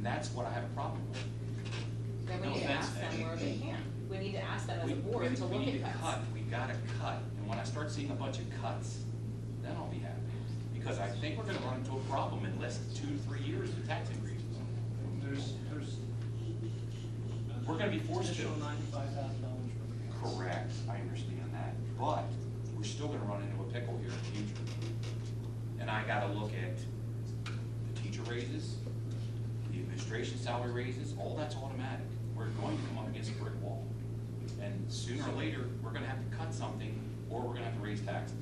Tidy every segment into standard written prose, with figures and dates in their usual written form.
that's what I have a problem with. Then we need to ask them where they can. We need to ask them as a board to look at cuts. We gotta cut, and when I start seeing a bunch of cuts, then I'll be happy. Because I think we're gonna run into a problem in less than 2 to 3 years of tax increases. We're gonna be forced to. $95,000 per year. Correct, I understand that, but we're still gonna run into a pickle here in the future. And I gotta look at the teacher raises, the administration salary raises, all that's automatic. We're going to come up against a brick wall. And sooner or later, we're gonna have to cut something, or we're gonna have to raise taxes.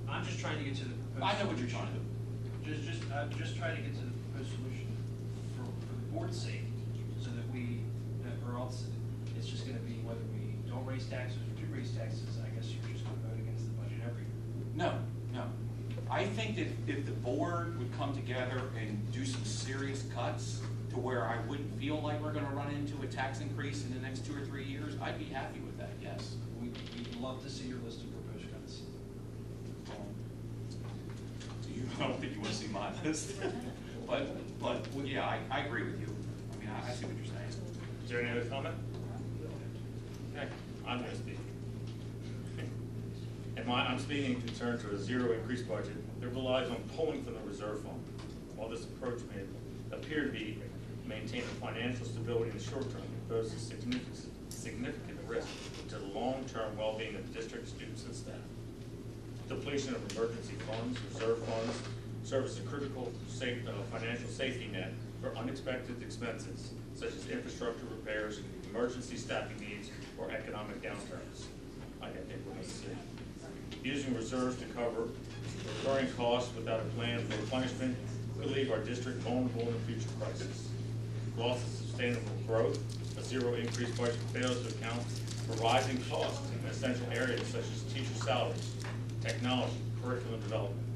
I'm just trying to get to the proposed I know what you're trying to do. I'm just trying to get to the proposed solution for the board's sake, so that or else it's just gonna be whether we don't raise taxes or do raise taxes, I guess you're just gonna vote against the budget every year. No. I think that if the board would come together and do some serious cuts to where I wouldn't feel like we're gonna run into a tax increase in the next 2 or 3 years, I'd be happy with that, yes. We'd love to see your list of proposed cuts. I don't think you want to see my list, but yeah, I agree with you. I mean, I see what you're saying. Is there any other comment? Okay, I'm going to speak. I'm speaking in concern to a zero increase budget that relies on pulling from the reserve fund. While this approach may appear to be maintaining financial stability in the short term, it poses significant risk to the long-term well-being of district students and staff. Depletion of emergency funds, reserve funds, serve as a critical financial safety net for unexpected expenses such as infrastructure repairs, emergency staffing needs, or economic downturns. I think we're going to see. Using reserves to cover recurring costs without a plan for replenishment could leave our district vulnerable in a future crisis. Loss of sustainable growth, a zero increase budget fails to account for rising costs in essential areas such as teacher salaries, technology, curriculum development.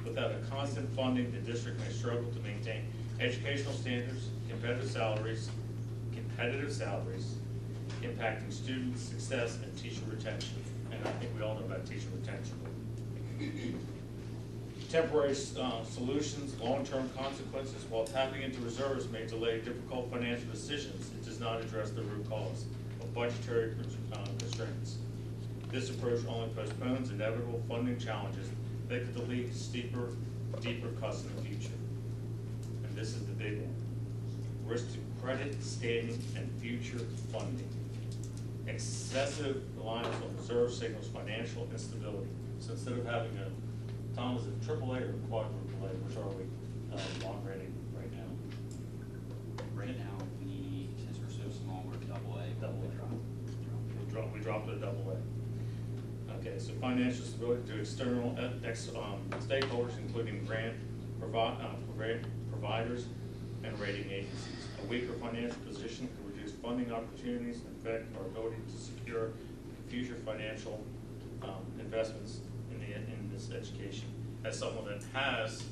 Without a constant funding, the district may struggle to maintain educational standards, competitive salaries, impacting student success and teacher retention. And I think we all know about teacher retention. Temporary solutions, long-term consequences. While tapping into reserves may delay difficult financial decisions, it does not address the root cause of budgetary constraints. This approach only postpones inevitable funding challenges that could lead to steeper, deeper cuts in the future. And this is the big one. Risk to credit, standing, and future funding. Excessive reliance on reserve signals financial instability. So instead of having Tom, is it AAA or quadruple A? Which are we long rating right now? Right now, since we're so small, we're double A. We dropped to a double A. Okay, so financial stability to external stakeholders, including grant providers and rating agencies. A weaker financial position can reduce funding opportunities and affect our ability to secure future financial investments in this education. As someone that has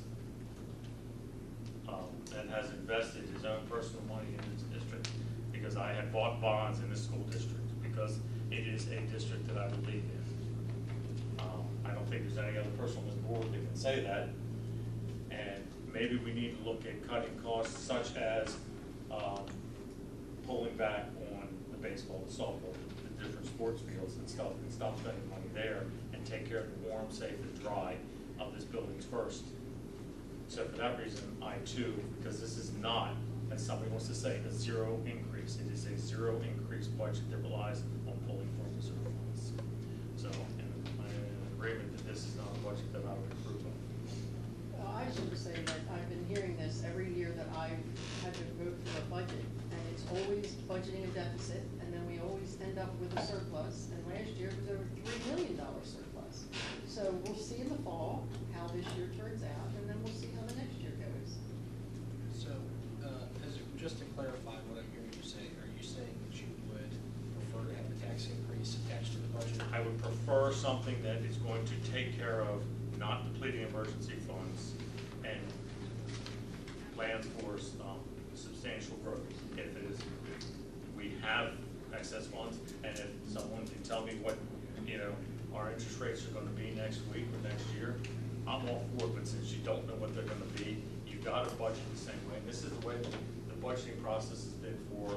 invested his own personal money in this district, because I have bought bonds in this school district, because it is a district that I believe in. I don't think there's any other person on this board that can say that. And maybe we need to look at cutting costs such as pulling back on the baseball, the softball, the different sports fields and stuff, and stop spending money there and take care of the warm, safe, and dry of this buildings first. So for that reason, I too, because this is not, as somebody wants to say, a zero increase. It is a zero increase budget that relies on pulling from reserve funds. So I'm in agreement that this is not a budget that I would approve of. Well, I should say that I've been hearing this every year that I've had to vote for a budget, and it's always budgeting a deficit, and then we always end up with a surplus, and last year it was over $3 million surplus. So we'll see in the fall how this year turns out, and then we'll see how the next year goes. So, just to clarify what I'm hearing you say, are you saying that you would prefer to have a tax increase attached to the budget? I would prefer something that is going to take care of not depleting emergency funds and plans for substantial growth. If we have excess funds, and if someone can tell me what our interest rates are going to be next week or next year, I'm all for it. But since you don't know what they're going to be, you've gotta budget the same way, and this is the way the budgeting process has been for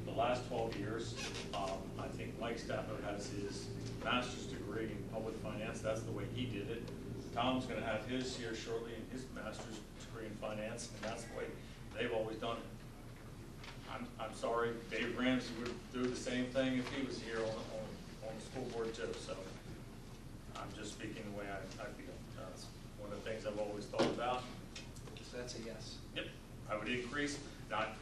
the last 12 years. I think Mike Statler has his master's degree in public finance, that's the way he did it. Tom's gonna have his here shortly in his master's degree in finance, and that's the way they've always done it. I'm sorry, Dave Ramsey would do the same thing if he was here on the school board too, so I'm just speaking the way I feel. That's one of the things I've always thought about. So that's a yes. Yep, I would increase, not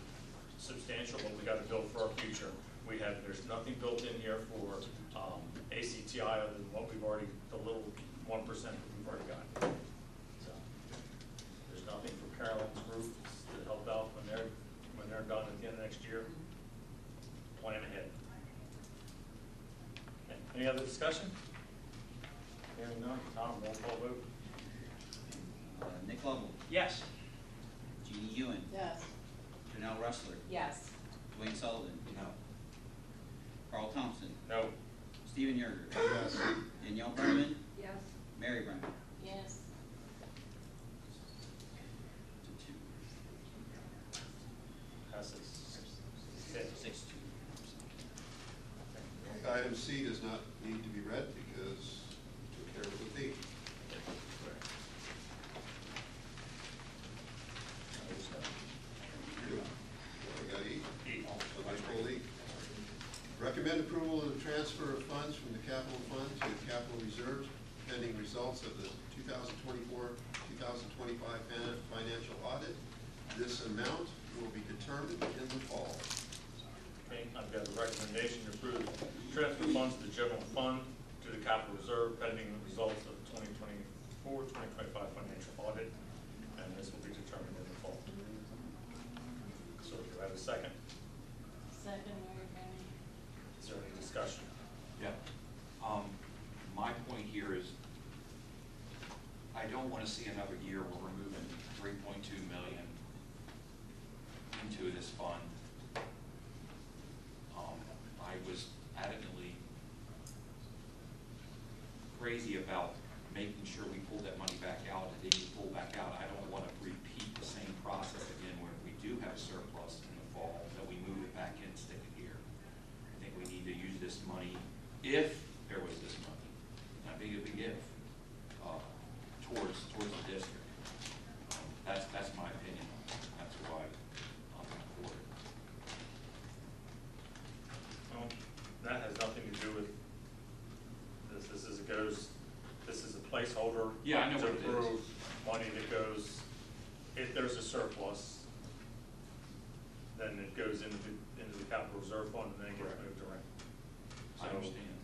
substantial, but we got to build for our future. There's nothing built in here for ACTI other than what we've already, the little 1% that we've already got. So there's nothing for Carolyn's group to help out when they're done at the end of next year. Plan ahead. Okay. Any other discussion? Hearing none, Tom, roll call vote. Nick Lovell, Yes. Jeannie Ewan, Yes. Janelle Rustler, Yes. Dwayne Sullivan, No. Carl Thompson, No. Stephen Yerger, Yes. Danielle Brenneman, Yes. Mary Brenneman. Yes. To 2. Passes. 6-2. Item C does not need to be read because we took care of it with D. We got E. So I pull E. Recommend approval of the transfer of funds from the capital fund to capital reserves pending results of the 2024-2025 financial audit. This amount will be determined in the fall. Okay, I've got a recommendation to approve transfer funds to the general fund to the capital reserve pending the results of the 2024-2025 financial audit, and this will be determined in the fall. So do I have a second? Second, Mary Brennan. Is there any discussion? Yeah. My point here is, I don't want to see another year where we're moving 3.2 million into this fund. I was adamantly crazy about making sure we pulled that money back out, and then you pull back out. I don't want to repeat the same process again where if we do have a surplus in the fall, that we move it back in and stick it here. I think we need to use this money, if there was this money, not big of a if, towards the district. That's my opinion. That's why I'm for it. Well, that has nothing to do with this. This is a placeholder. Yeah, I know to what it is. approve money that goes, if there's a surplus, then it goes into the capital reserve fund and then it gets Correct. moved around. I understand.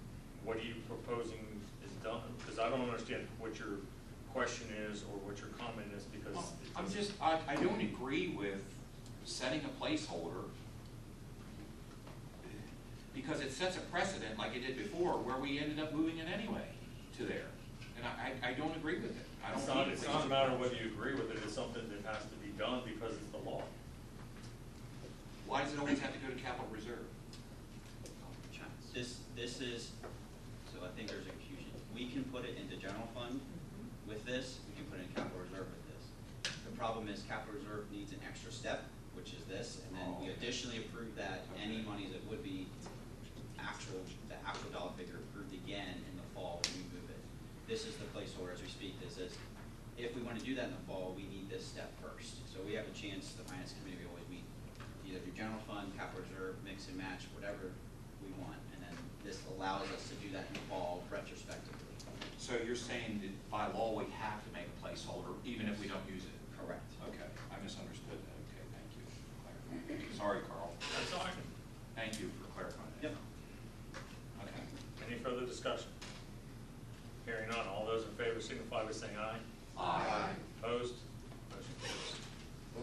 What are you proposing is done? Because I don't understand what your question is or what your comment is, because I don't agree with setting a placeholder because it sets a precedent like it did before where we ended up moving it anyway to there. And I don't agree with it. I don't need it's not a matter of whether you agree with it, it's something that has to be done because it's the law. Why does it always have to go to capital reserve? This is, so I think there's a confusion. We can put it into general fund with this, we can put it in capital reserve with this. The problem is capital reserve needs an extra step, which is this, and then we additionally approve that any money that would be the actual dollar figure approved again in the fall when we move it. This is the placeholder as we speak. This is, if we want to do that in the fall, we need this step first. So we have a chance, the finance committee, we always meet, either do general fund, capital reserve, mix and match, whatever we want. And then this allows us to do that in the fall retrospectively. So you're saying that by law we have to make a placeholder even if we don't use it? Correct. Okay, I misunderstood that. Okay, thank you. Sorry, Carl. That's all I can. Thank you for clarifying that. Yep. Okay. Any further discussion? Hearing none, all those in favor signify by saying aye. Aye. Opposed? Motion carries.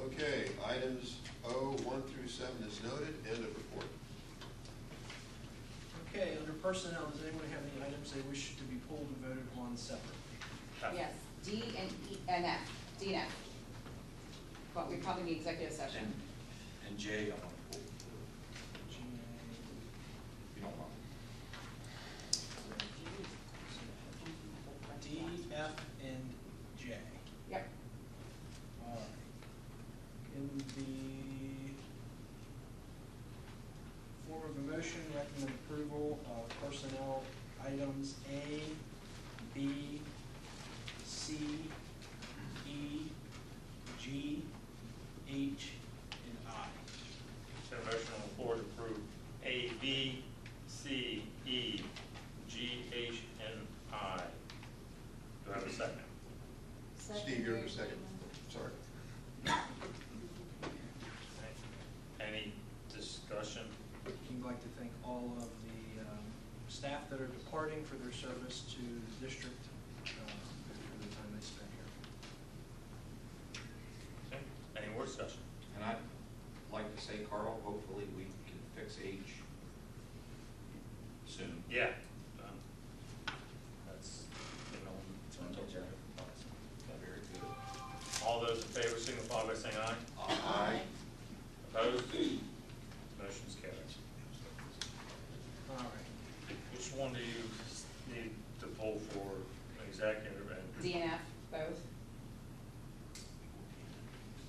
Okay, items O 1 through 7 is noted. End of report. Okay, under personnel, does anyone have any items they wish to be pulled and voted on separately? Yes, D and E and F, D and F. But we probably need executive session. And J, I want to pull, if you don't mind. D, F, and J. Yep. All right. in the form of a motion, recommend approval of personnel items A, B, C, E, G, H, and I. Is there a motion on the floor to approve A, B, C, E, G, H, and I? Do I have a second? Steve, you're the second. Sorry. Any discussion? We'd like to thank all of the staff that are departing for their service to the district and for the time they spent here. Okay. Any more discussion? And I'd like to say, Carl, hopefully we can fix H soon. Yeah. That's, Very good. all those in favor signify by saying aye. Aye. Opposed? Motion's carried. All right. Which one do you need to pull for executive and? D and F, both.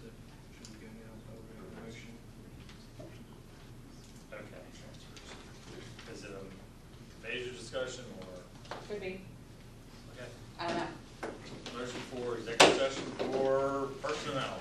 Should we go now over a motion? Okay. Is it a major discussion or? Could be. Okay. I don't know. Motion for executive session for personnel.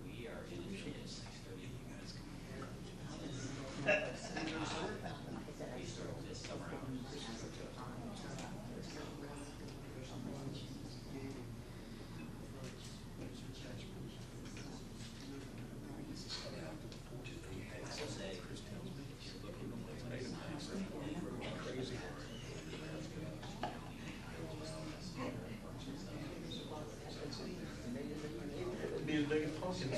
We are in until 6:30. We start this summer hours. I will say, if you're looking for Be as big as pumpkins.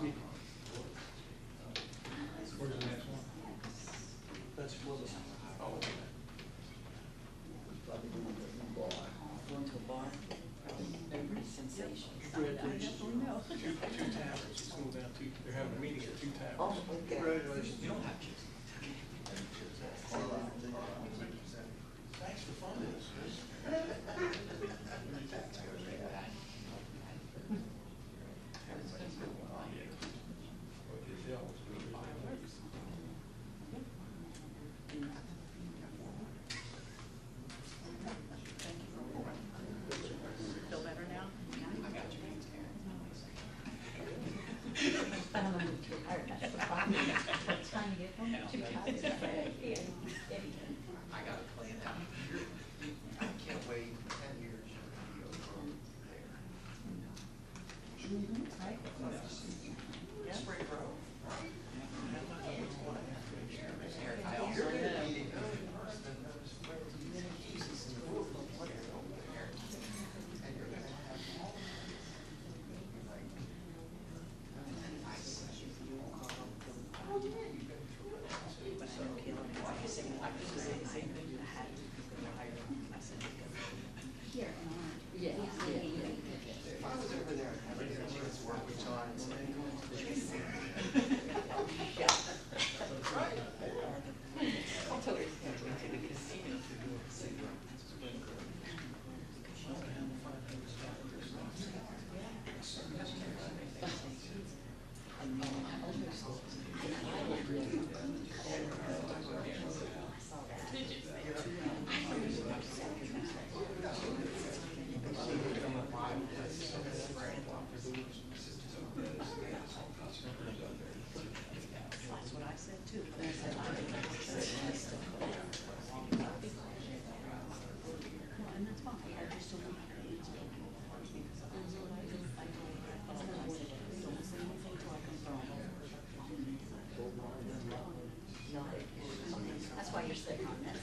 Where's the next one? That's Littlestown. Oh, okay. Going to a bar, sensation. Congratulations. Two taverns, it's going down two, they're having a meeting at two taverns. Congratulations. You don't have kids. Thanks for funding us, Feel better now? I got a plan out here. I can't wait 10 years to be over there. Spring Grove. I also had a meeting. And you're gonna have all if I was over there and having a chance to work with John and saying, I'll tell her he's going to the casino to do a cigarette. That's what I said too. And that's fine. I just don't want to. Don't say anything till I confirm. That's why you're sick on that.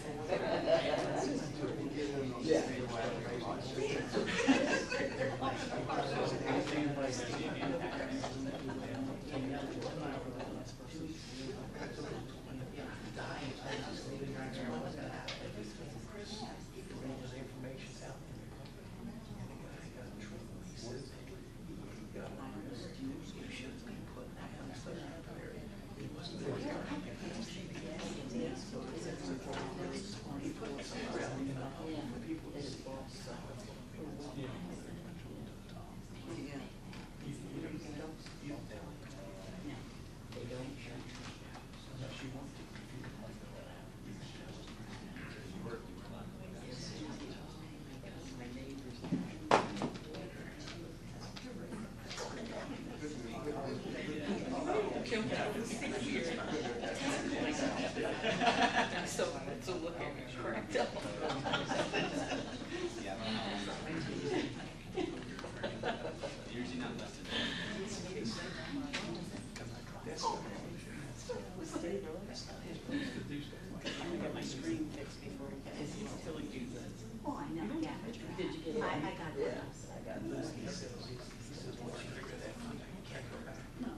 So look at me, correct up. Yeah, I don't know. Usually not less than I got my screen fixed before we got this. Still a good. Oh, I know, yeah. Did you get it? I got it. I got this. No.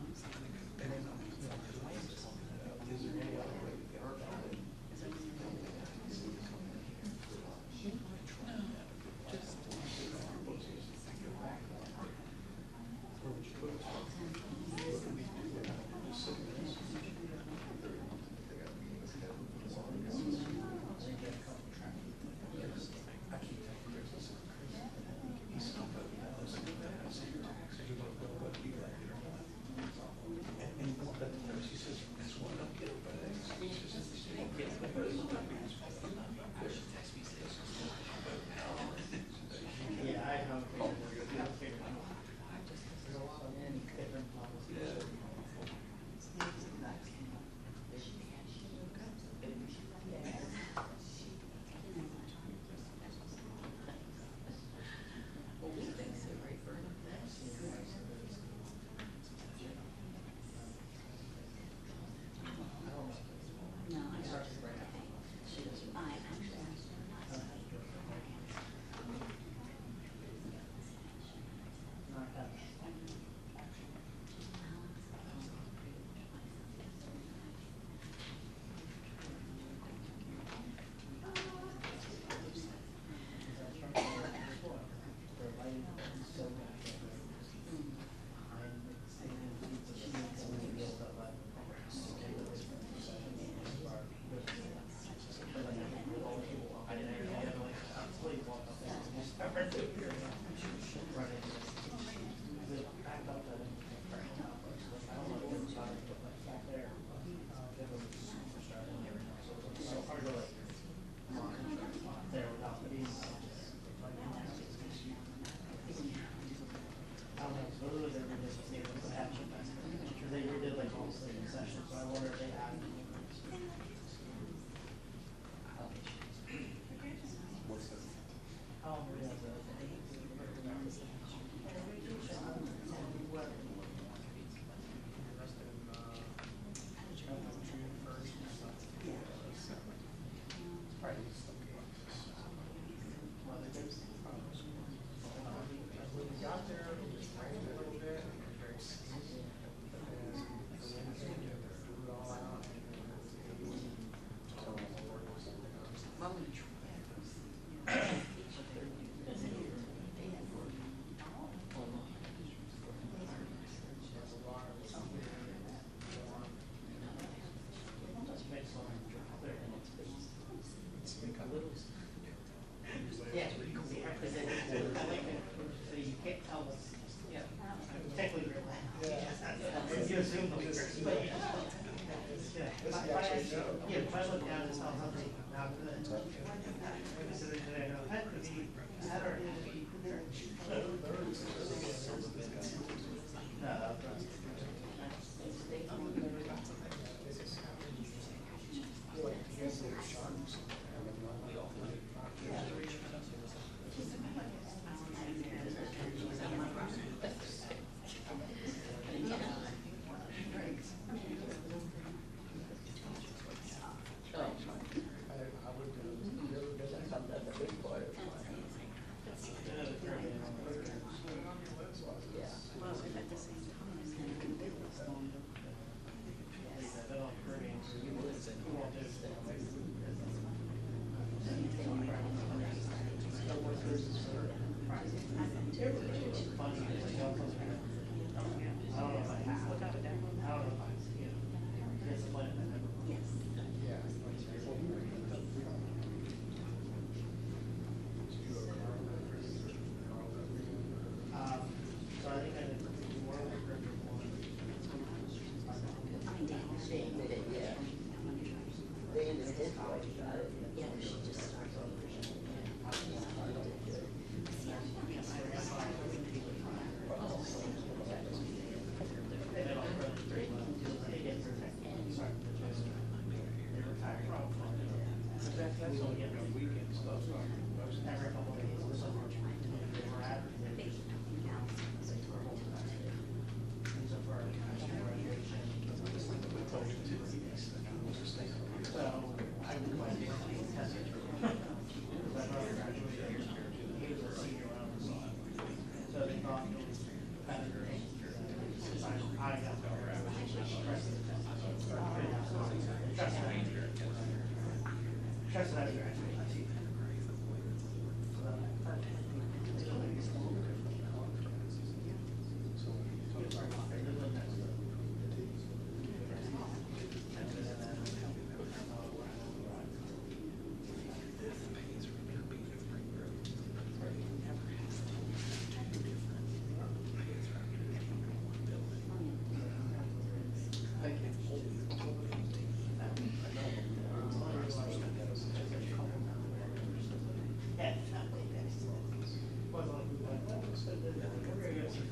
down and saw something out of it. So today, no, that could be, that or it could be.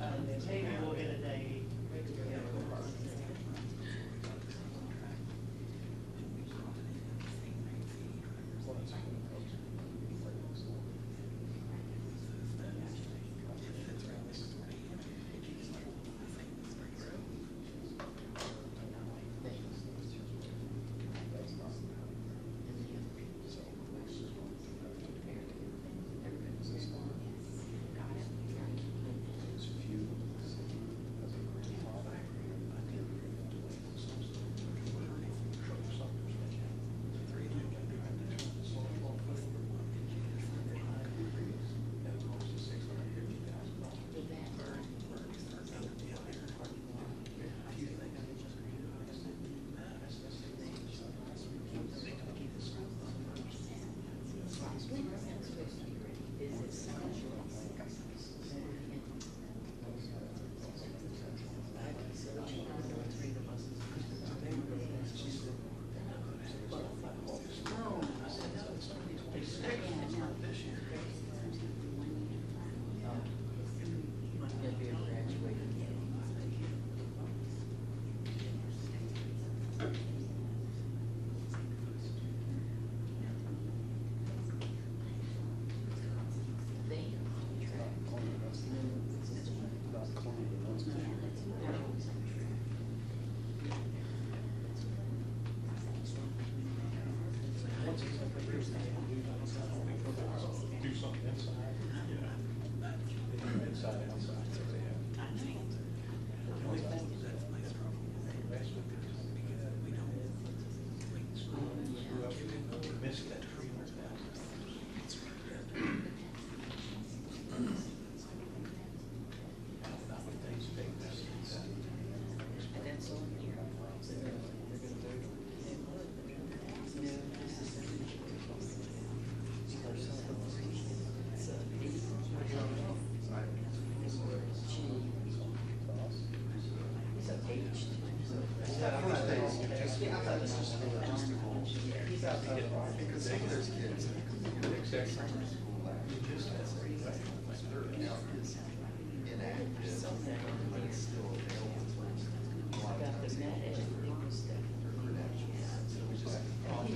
No, maybe we'll get a day. Because some of those kids, you know, their summer school activities, their account is inactive, but it's still available to them. A lot of times they don't check their credentials. So we just, I'll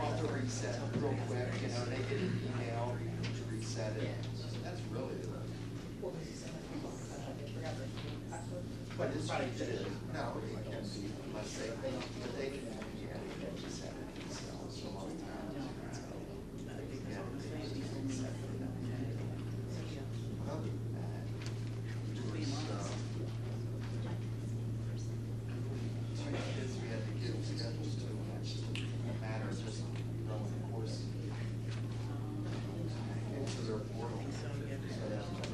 have to reset real quick, you know, they get an email to reset it. That's really the. But it's, no, it can be, unless they, but they can, yeah, they can reset it themselves, so a lot of times. Other than that, doing stuff. Kids, we had to give schedules to, which matter just throwing the course into their portal. So that's what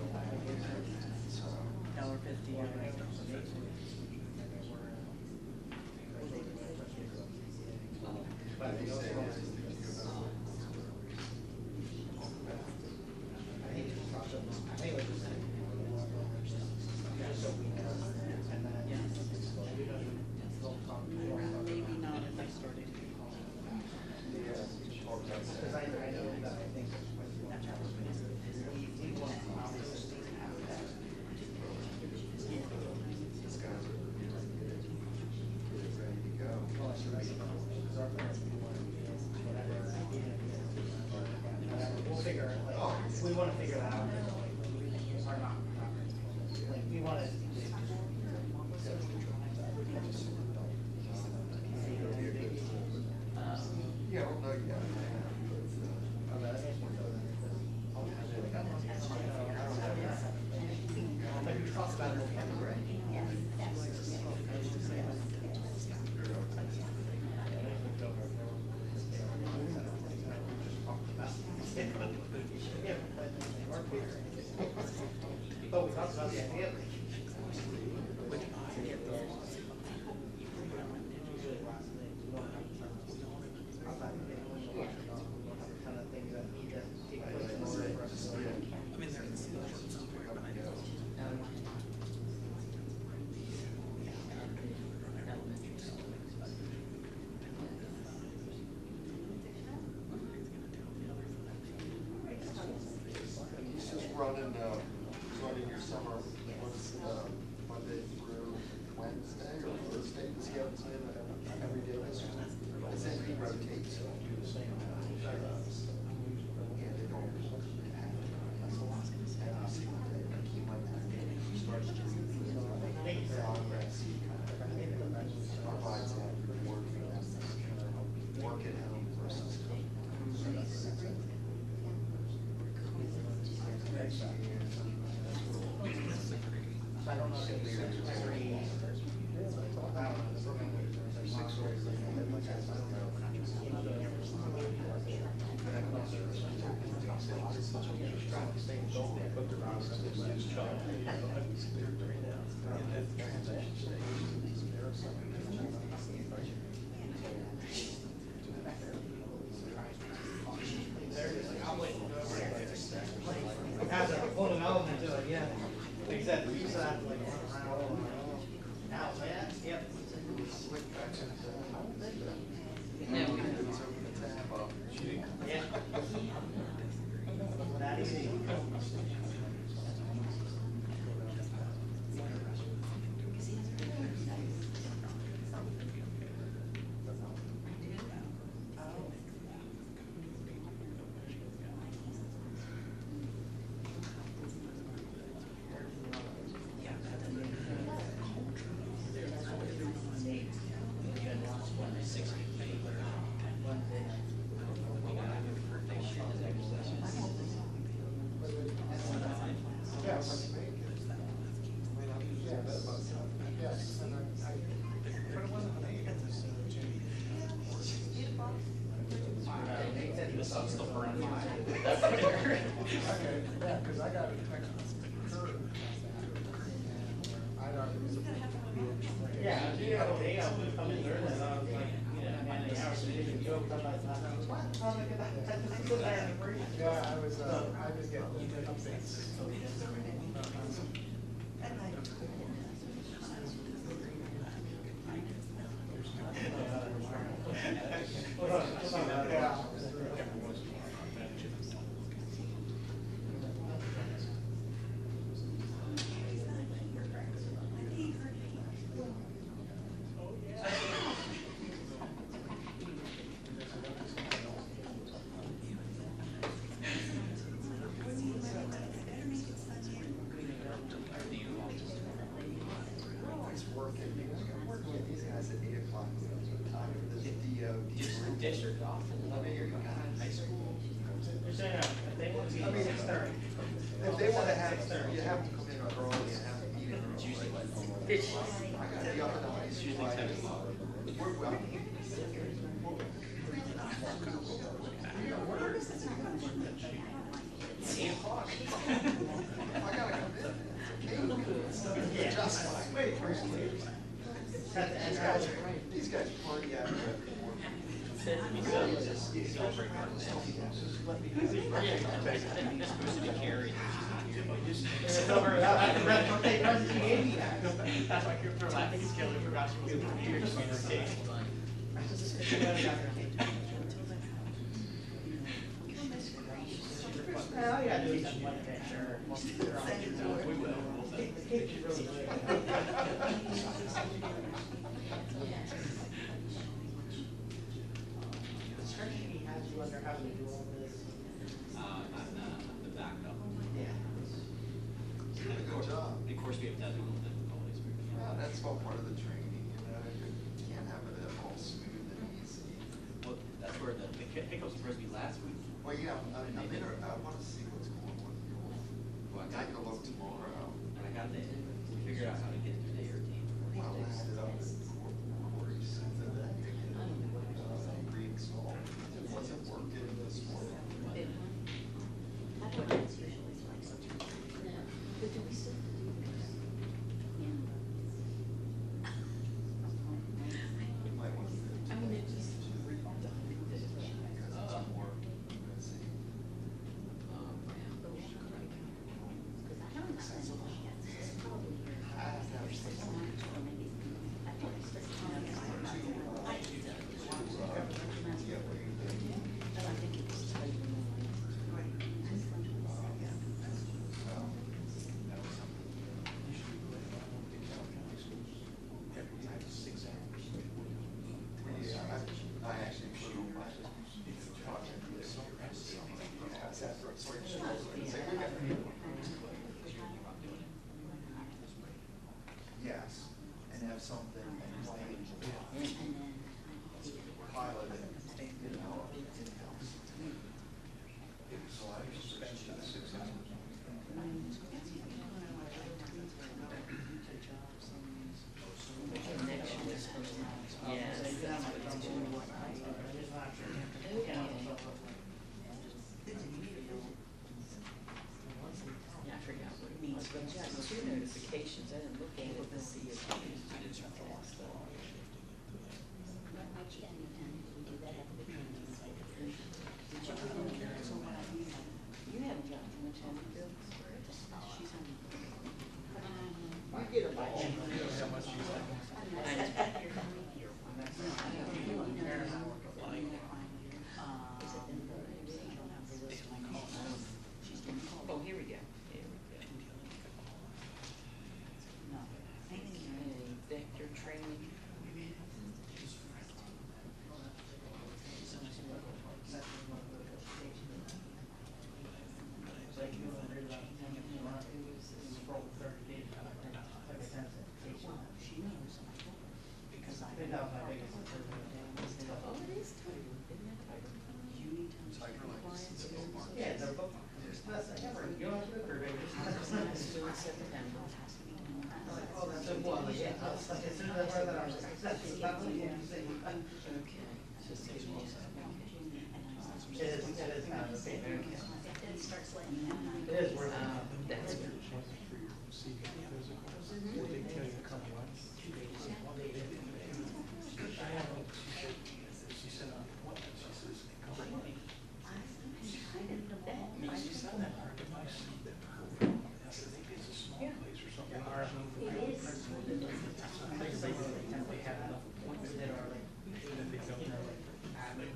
But they say it's Maybe not if I started. Because I know that I think he wants to obviously have that. these guys are ready to go. Well, I should write it down, because our parents would want to do whatever, whatever, we'll figure it, like, we wanna figure that out, like, or not, like, we wanna. Yeah, I don't know yet. Like we talked about it in February. But we talked about the idea. Kind of things that need to take place in order for us to. I mean, they're somewhere, but I don't. He's just running your summer, what's, Monday through Wednesday or Thursday, does he have it every day this week? I think he rotates. And they don't have every single day, like he might have, he starts to read progress, he kind of provides that reward for them, work at home versus. I don't know if it's every. I don't has a full development to it, yeah. Like I said, we used to have to like run around. Now, yeah, yep. Yeah. That easy. Yeah, you know, they come in early, and I was like, you know, man, the hours, they didn't go, come by, what? Oh, look at that. Yeah, I was getting updates. Hold on. Yeah. It's working, I'm working with these guys at 8 o'clock. Get the, District often. Let me hear you guys. High school. They're saying, if they want to be I mean, 6:30. If they wanna have, you have them come in early and have a meeting early. I gotta be up in the high school. I gotta come in. Just like, wait, these guys party after every board meeting. Okay, President, you gave me that. That's why you're laughing, it's killing, forgot you were here. All you gotta do is have one picture. We will. Especially as you wonder how we do all this. I'm the backup. Yeah. You did a good job. Of course, we have technical difficulties. Well, that's all part of the training, you know, you can't have it all smooth and easy. Well, that's where the hiccups were supposed to be last week. Well, yeah, I wanna see what's going on with you. Well, I Take got a look tomorrow. And I got the, we figured out how to get through the 13. Well, I ended up with Corey said that reinstall. It wasn't working this morning. We might want to. I actually put on my project list. Yes, and have something pilot it, you know, in-house. So I switched to the 6 hours. Yeah, I forgot what it means, but you have 2 notifications, I didn't look at it to see if I did you haven't gotten much, have you, Bill? She's on. You get a ball. Oh, here we go. Vector training. She knows. Because I. That was my biggest concern. Oh, it is too, isn't it? You need to. Yeah, they're both, that's, I never, you don't have to go Still in September. oh, that's so cool, like, yeah, I was like, as soon as I heard that, I was like, that's what you say. Okay. It is kind of the same. It is worth it. That's good.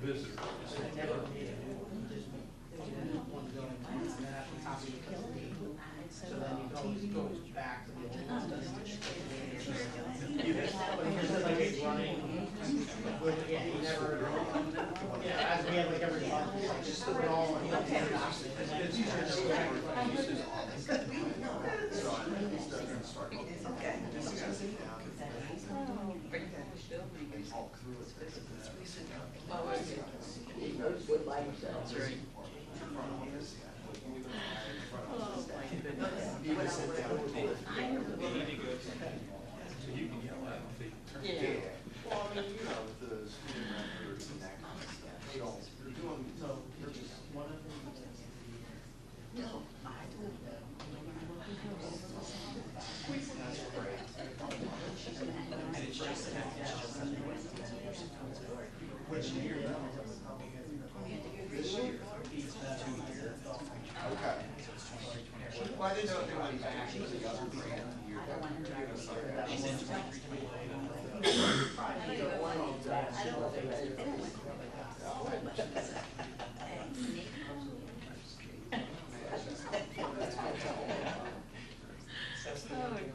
Visitor. never made it, just one going, and then at the top of the page, so then you can always go back to the old one. But if it's like it's running, yeah, you never, yeah, as we have like every month, like just put it all, you know, it's easier to go back and Okay. Talk through it. Would like that. That's right. Oh, my goodness. You can sit down with it. Yeah. Well, I mean, you know, with the student records and that kind of stuff, they don't, they're doing, they're just. No, I don't know. Which year? This year? Okay. Well, I didn't know if they went back to the other grant year. Oh my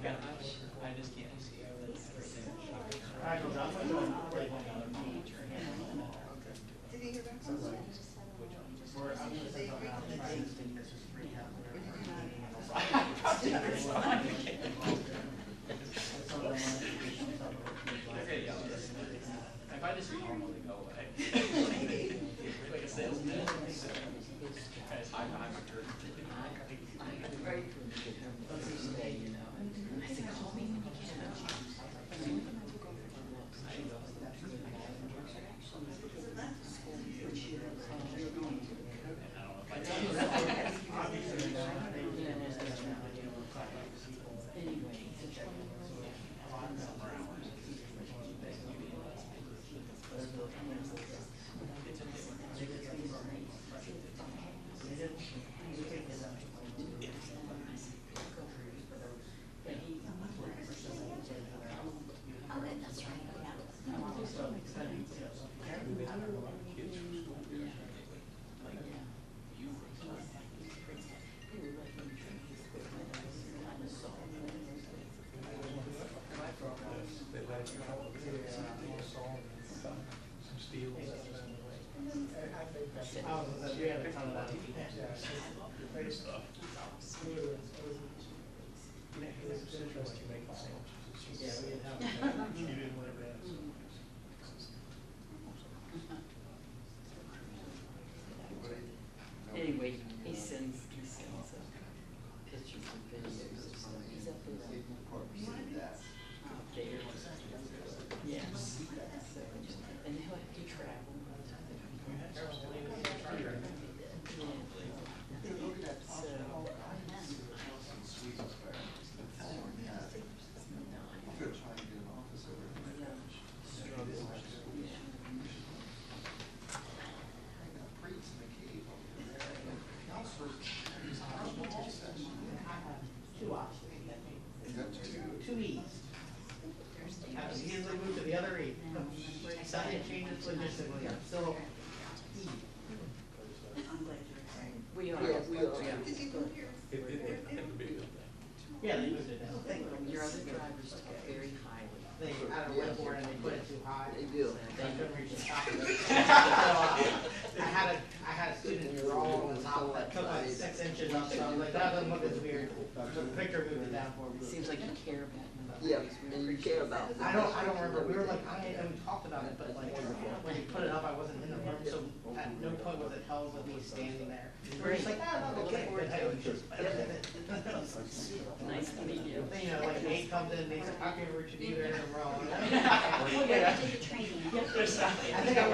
gosh, I just can't see everything. Did you hear back from them? If I just normally go away. Like a salesman. Guys, I'm a jerk. I said, call me when you can. Anyway, he sends pictures and videos of some, he's up in the there. Yes. So, and he'll have to travel. Two E's. He usually moved to the other E. Something changes logistically, I'm still E. We are. Yeah, we are. Yeah, they moved it down. Your other drivers took it very highly. They had a whiteboard and they put it too high. They do. They couldn't reach the top of it. So, I had a student draw on the top that took like 6 inches up, so I was like, that doesn't look as weird. So Victor moved it down for me. Seems like you care about them. Yeah, and you care about it. I don't remember, we were like, and we talked about it, but like, when you put it up, I wasn't in the room, so at no point was it held with me standing there. We were just like, no, okay. Nice to meet you. Then, you know, like Nate comes in, Nate's like, okay, we should be there in a row. I think at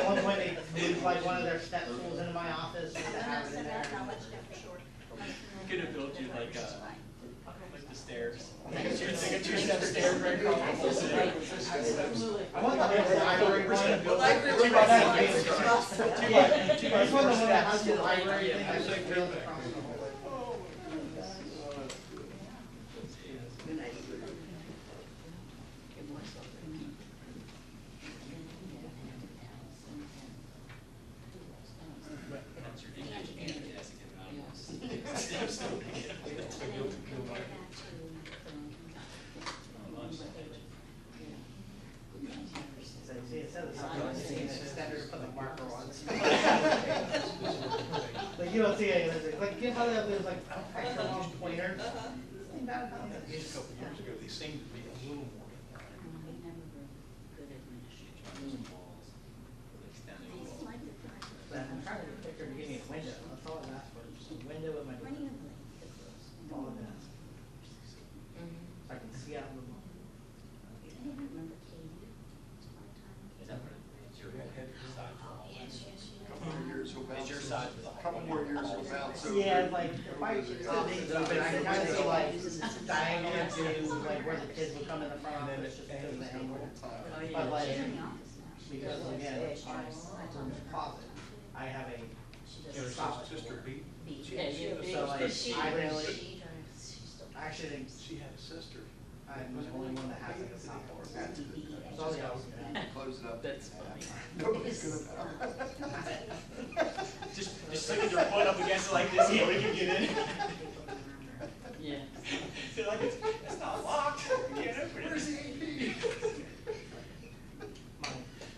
one point they moved like one of their step stools into my office just to have it in there. Could have built you like the stairs. Like a two-step stairs right across the whole city. I want the whole library one. Two by four steps. Library thing. Like, you don't see any of this, like, you know how that was like extra long pointers? At least a couple years ago, they seemed to be a little more. But I'm trying to picture to give me a window, that's all I asked for, just a window in my door. That's all I asked. So I can see out the. Couple more years will bounce. It's your side. Couple more years will bounce over. Yeah, like, if I, but I can kind of see like diagonal to like where the kids would come in the front, and then it's just because of the angle. But like, because again, from the closet, I have a solid. Sister beat. So like, I really, actually think She had a sister. I'm the only one that has like a top floor. So yeah, Close it up. That's funny. Nobody's gonna. Just sticking your foot up against it like this, so we can get in. Yeah. They're like, it's not locked. You can't open it. Where's the AP?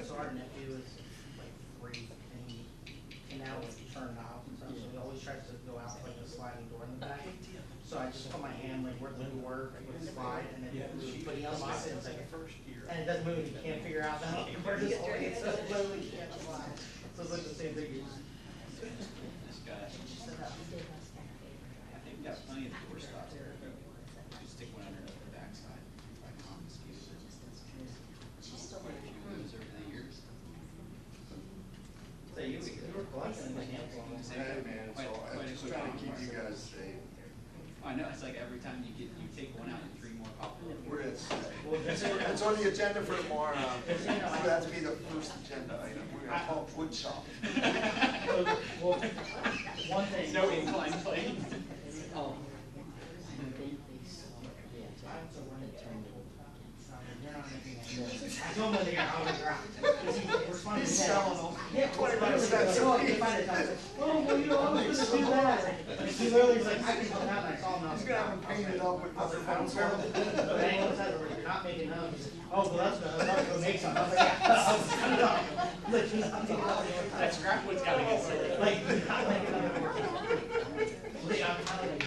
so our nephew is like 3, and he can now like turn knobs and stuff, so he always tries to go out like a sliding door in the back. So I just put my hand like where the door would slide, and then but he unlocks it, it's like, and it doesn't move, and you can't figure out where this door is, so it literally can't slide. So it's like the same thing. This guy, I think we got plenty of door stops. Just stick one under the backside. I confiscated it. Quite a few of those over the years. So you were collecting the handful. Hey, man, it's all, I'm just trying to keep you guys safe. I know, it's like every time you take one out and 3 more pop up. We're at, it's on the agenda for tomorrow. So that's be the first agenda item. We're gonna talk wood shop. Well, one thing. No incline plane. Oh. I told him that they got out of the ground. He's selling them. Yeah, 25 cents a Oh, piece. well, you know, I was gonna do that. And he literally was like, I can come out, and I saw him. He's gonna have them painted up with I was the like, I don't fence. care. But anyone said, we're not making those. Oh, well, that's good, I'm about to go make some. I was like, yeah, I was kind of, like, he's not making those. That scrap wood's gotta get sold. Like, he's not making those. Like, I'm kind of like,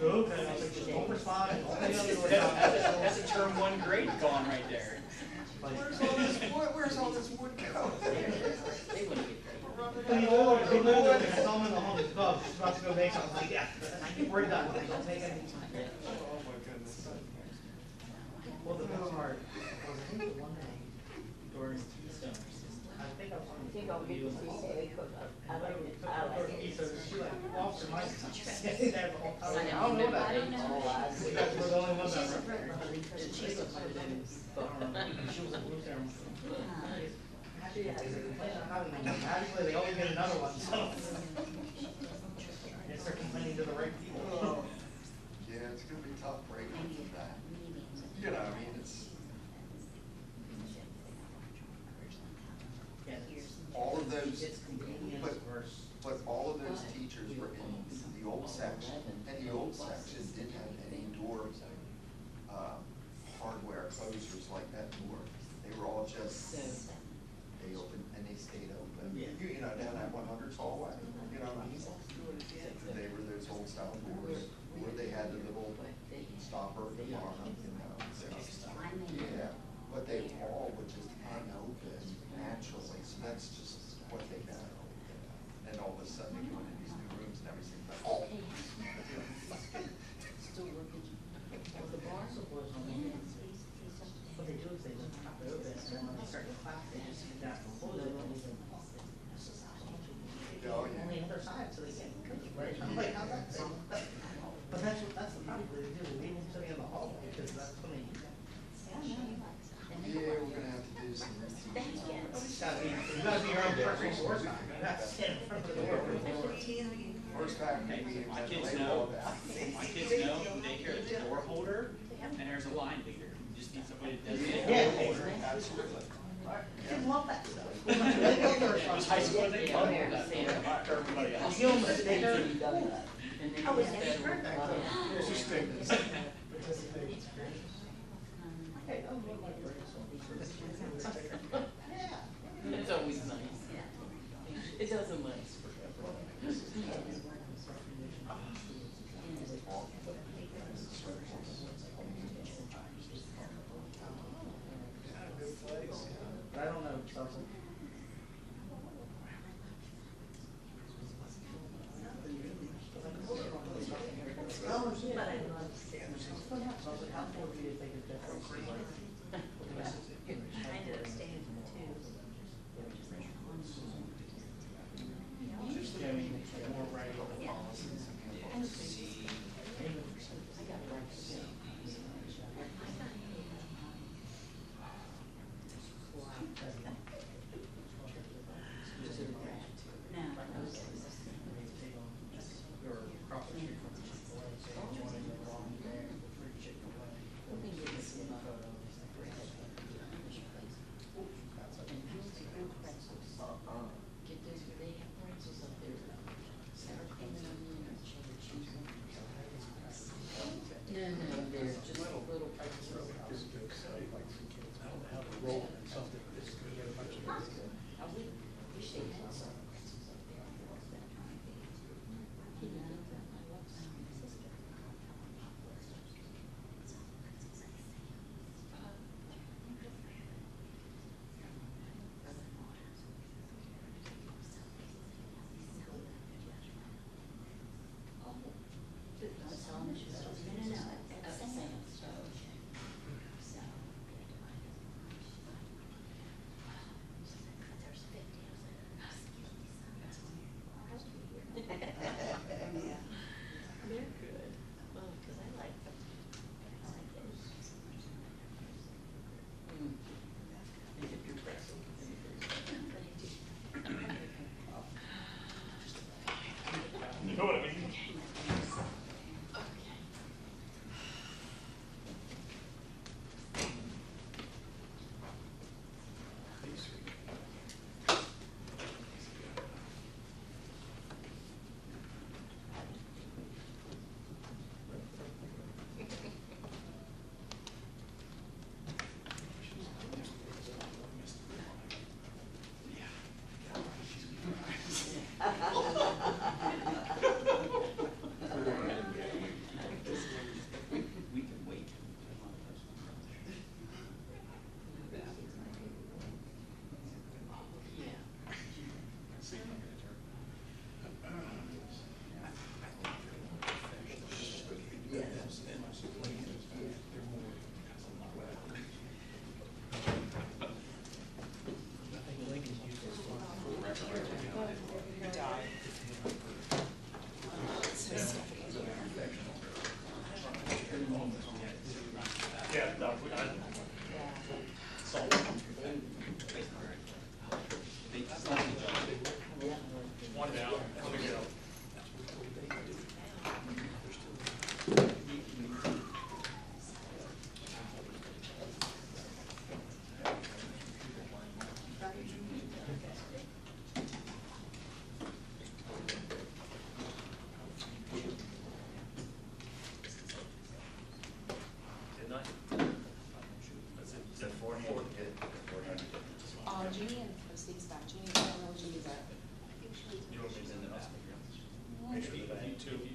okay, I was like, just don't respond, don't make other words. That's a term 1 grade gone right there. Where's all this wood go? He literally, I saw him in the home club, he's about to go make something, I was like, yeah, we're done, like, don't make any. Oh my goodness. Well, the best part was, I think the one day during Keystone, I think I was on the. I'll get to see they cook up. I like it. I like it. Keystone, she like, Officer Mike, standing there the whole time. I I don't know that. I don't know. You guys were the only ones that were. She's a She was a blue ceremony. Actually, they always get another one, so. Yes, they're complaining to the right people. Yeah, it's gonna be tough breaking from that. You know, I mean, it's, all of those, It's convenience versus. but all of those teachers were in the old section, and the old section didn't have any door, hardware closers like that door. They were all just, they opened and they stayed open. Yeah. You know, down that 100 hallway, you know what I mean? They were those old style doors, where they had the little stopper at the bottom, you know, so. Yeah, but they all would just hang open naturally, so that's just what they know. And all of a sudden, they go into these new rooms and everything's like, oh. Still working. Well, the bar supports on the end. What they do is they just pop it open, and then when they start to clap, they just sit down and close it, and leave it. Oh, yeah. On the other side, so they can't cook it, right? I'm like, how's that sound? But that's the problem, they do, they leave them sitting in the hallway, because that's when they use them. Yeah, we're gonna have to do some routines. It's gotta be, you gotta be your own perfect source guy, you gotta stand in front of the door. Horseback maybe. My kids know, daycare, there's a door holder, and there's a line leader. You just need somebody that does it. Yeah. Absolutely. Kids love that stuff. Those high school, they love that for everybody You else. give them a sticker. I was happy birthday. Here's your stickers. Hey, that was one of my birthdays. It's always nice. It doesn't last forever. But I don't know, so. But I love Sarah. I ended up staying too. Just getting more regular policies. You're across the street from Chick-fil-A, so you want to go along there, free Chick-fil-A. No, they're just little prices. They're good. Well, because I like them. I like it. You know what I mean? We can wait. Yeah, no, so, one down, coming out. Didn't I? That's it, is that four? Jeannie and Steve's back. Jeannie, I don't know where Jeannie's at. You want me to send it out? Make sure that you two. Do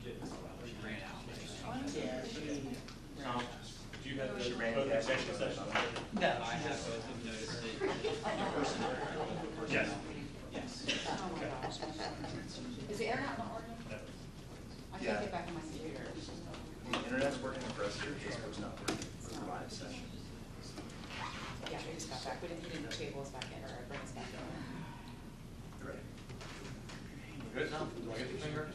you have the executive session? No, I have both of them noticed it in person. Yes. Yes. Oh my gosh. Is the internet not working? I can't get back on my computer. The internet's working for us here, Facebook's not working for the live session. Yeah, we just got back. We didn't table us back in or bring us back in. Right. Good? Do I get the finger?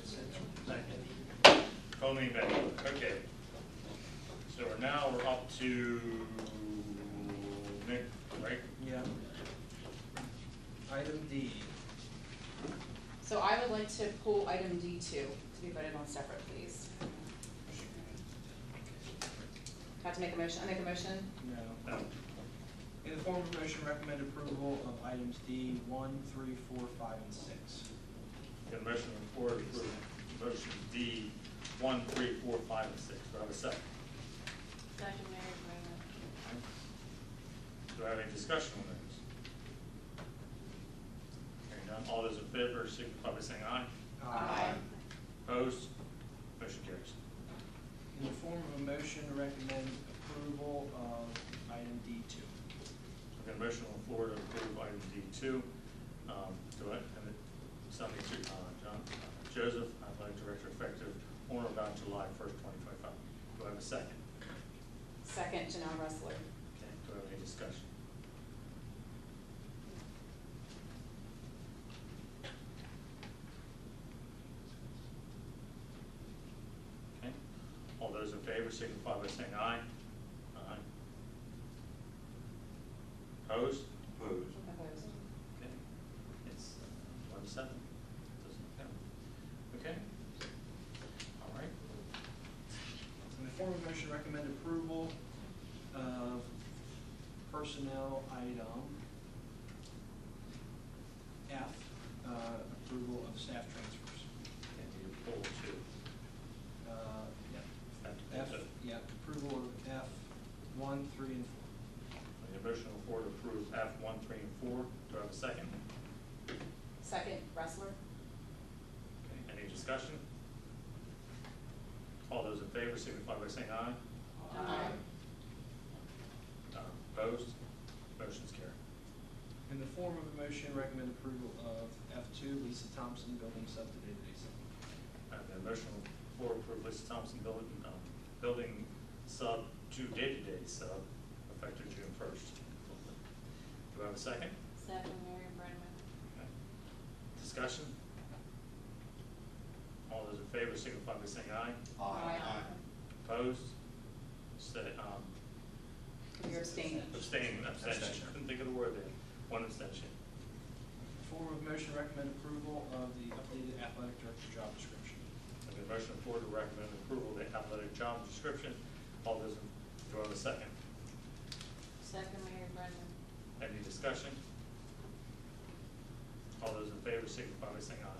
Colleen back, okay. So now we're up to Nick, right? Yeah. Item D. So I would like to pull item D2 to be voted on separate, please. Have to make a motion? I make a motion? No. No. In the form of a motion, recommend approval of items D 1, 3, 4, 5, and 6. Got a motion on the floor to approve motion D 1, 3, 4, 5, and 6. Do I have a second? Second, Mary Do I have any discussion on those? Hearing none, all those in favor signify by saying aye. Aye. Opposed? Motion carries. In the form of a motion, recommend approval of item D2. I've got a motion on the floor to approve item D2. Do I, and somebody, John, Joseph, athletic director, effective on or about July 1st, 2025. Do I have a second? Second, Janelle Wrestler. Okay, do I have any discussion? Okay, all those in favor signify by saying aye. Aye. Opposed? Opposed. Opposed. Okay, it's 1-7, doesn't count. Okay, all right. In the form of motion, recommend approval of personnel item F, approval of staff transfers. And you pull two. Yeah. F, yeah, approval of F1, 3, and 4. The motion on the floor to approve F1, 3, and 4. Do I have a second? Second, Wrestler. Okay, any discussion? All those in favor signify by saying aye. Aye. Opposed? Motion's carried. In the form of a motion, recommend approval of F2, Lisa Thompson, building sub to day-to-day sub. And the motion on the floor to approve Lisa Thompson building sub to day-to-day sub effective June 1st. Do I have a second? Second, Mary Brennan. Okay. Discussion? All those in favor signify by saying aye. Aye. Opposed? Say, You're abstaining. abstain, abstention. Abstention. Couldn't think of the word there. One abstention. Form of motion, recommend approval of the updated athletic director job description. I've got a motion on the floor to recommend approval of the athletic job description. All those, do I have a second? Second, Mary Brennan. Any discussion? All those in favor signify by saying aye.